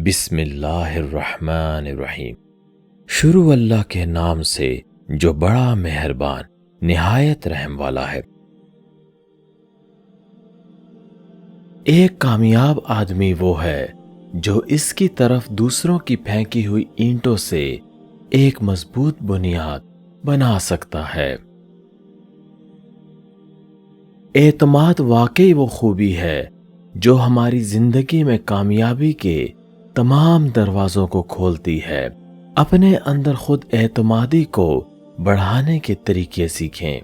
بسم اللہ الرحمن الرحیم۔ شروع اللہ کے نام سے جو بڑا مہربان نہایت رحم والا ہے۔ ایک کامیاب آدمی وہ ہے جو اس کی طرف دوسروں کی پھینکی ہوئی اینٹوں سے ایک مضبوط بنیاد بنا سکتا ہے۔ اعتماد واقعی وہ خوبی ہے جو ہماری زندگی میں کامیابی کے تمام دروازوں کو کھولتی ہے۔ اپنے اندر خود اعتمادی کو بڑھانے کے طریقے سیکھیں۔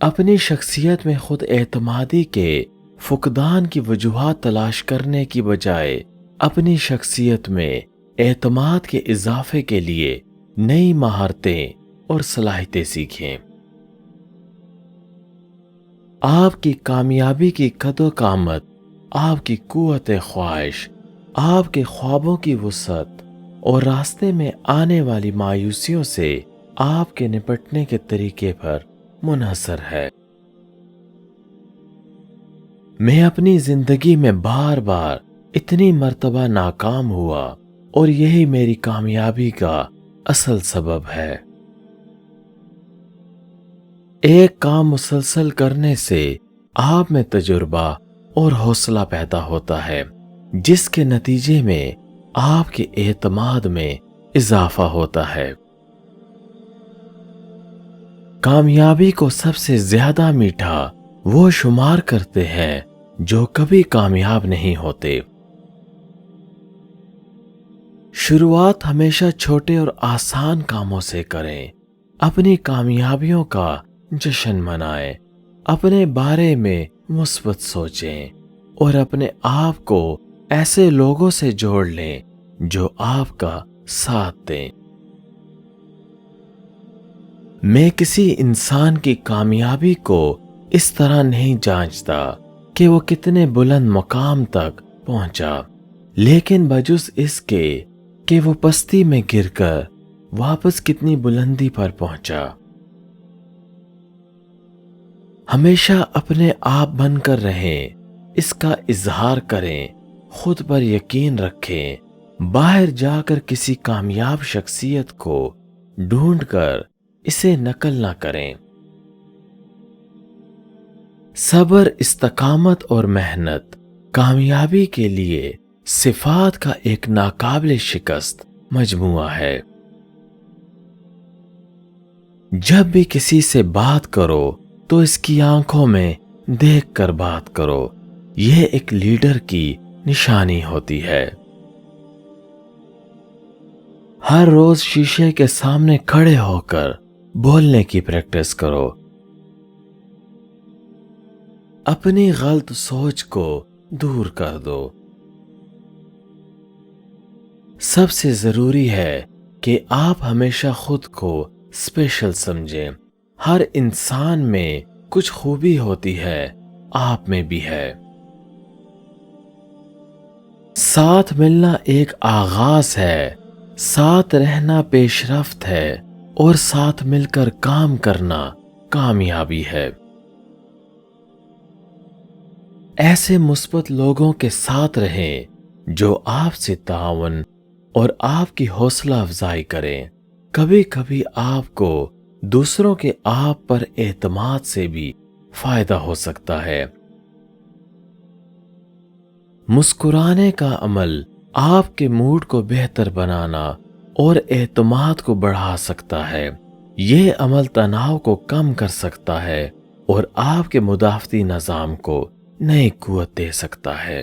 اپنی شخصیت میں خود اعتمادی کے فقدان کی وجوہات تلاش کرنے کی بجائے اپنی شخصیت میں اعتماد کے اضافے کے لیے نئی مہارتیں اور صلاحیتیں سیکھیں۔ آپ کی کامیابی کی قد و قامت آپ کی قوت خواہش، آپ کے خوابوں کی وسعت اور راستے میں آنے والی مایوسیوں سے آپ کے نپٹنے کے طریقے پر منحصر ہے۔ میں اپنی زندگی میں بار بار اتنی مرتبہ ناکام ہوا اور یہی میری کامیابی کا اصل سبب ہے۔ ایک کام مسلسل کرنے سے آپ میں تجربہ اور حوصلہ پیدا ہوتا ہے، جس کے نتیجے میں آپ کے اعتماد میں اضافہ ہوتا ہے۔ کامیابی کو سب سے زیادہ میٹھا وہ شمار کرتے ہیں جو کبھی کامیاب نہیں ہوتے۔ شروعات ہمیشہ چھوٹے اور آسان کاموں سے کریں۔ اپنی کامیابیوں کا جشن منائیں، اپنے بارے میں مثبت سوچیں اور اپنے آپ کو ایسے لوگوں سے جوڑ لیں جو آپ کا ساتھ دیں۔ میں کسی انسان کی کامیابی کو اس طرح نہیں جانچتا کہ وہ کتنے بلند مقام تک پہنچا، لیکن بجز اس کے کہ وہ پستی میں گر کر واپس کتنی بلندی پر پہنچا۔ ہمیشہ اپنے آپ بن کر رہیں، اس کا اظہار کریں، خود پر یقین رکھیں۔ باہر جا کر کسی کامیاب شخصیت کو ڈھونڈ کر اسے نقل نہ کریں۔ صبر، استقامت اور محنت کامیابی کے لیے صفات کا ایک ناقابل شکست مجموعہ ہے۔ جب بھی کسی سے بات کرو تو اس کی آنکھوں میں دیکھ کر بات کرو، یہ ایک لیڈر کی نشانی ہوتی ہے۔ ہر روز شیشے کے سامنے کھڑے ہو کر بولنے کی پریکٹس کرو۔ اپنی غلط سوچ کو دور کر دو۔ سب سے ضروری ہے کہ آپ ہمیشہ خود کو اسپیشل سمجھیں۔ ہر انسان میں کچھ خوبی ہوتی ہے، آپ میں بھی ہے۔ ساتھ ملنا ایک آغاز ہے، ساتھ رہنا پیش رفت ہے اور ساتھ مل کر کام کرنا کامیابی ہے۔ ایسے مثبت لوگوں کے ساتھ رہیں جو آپ سے تعاون اور آپ کی حوصلہ افزائی کریں۔ کبھی کبھی آپ کو دوسروں کے آپ پر اعتماد سے بھی فائدہ ہو سکتا ہے۔ مسکرانے کا عمل آپ کے موڈ کو بہتر بنانا اور اعتماد کو بڑھا سکتا ہے۔ یہ عمل تناؤ کو کم کر سکتا ہے اور آپ کے مدافعتی نظام کو نئی قوت دے سکتا ہے۔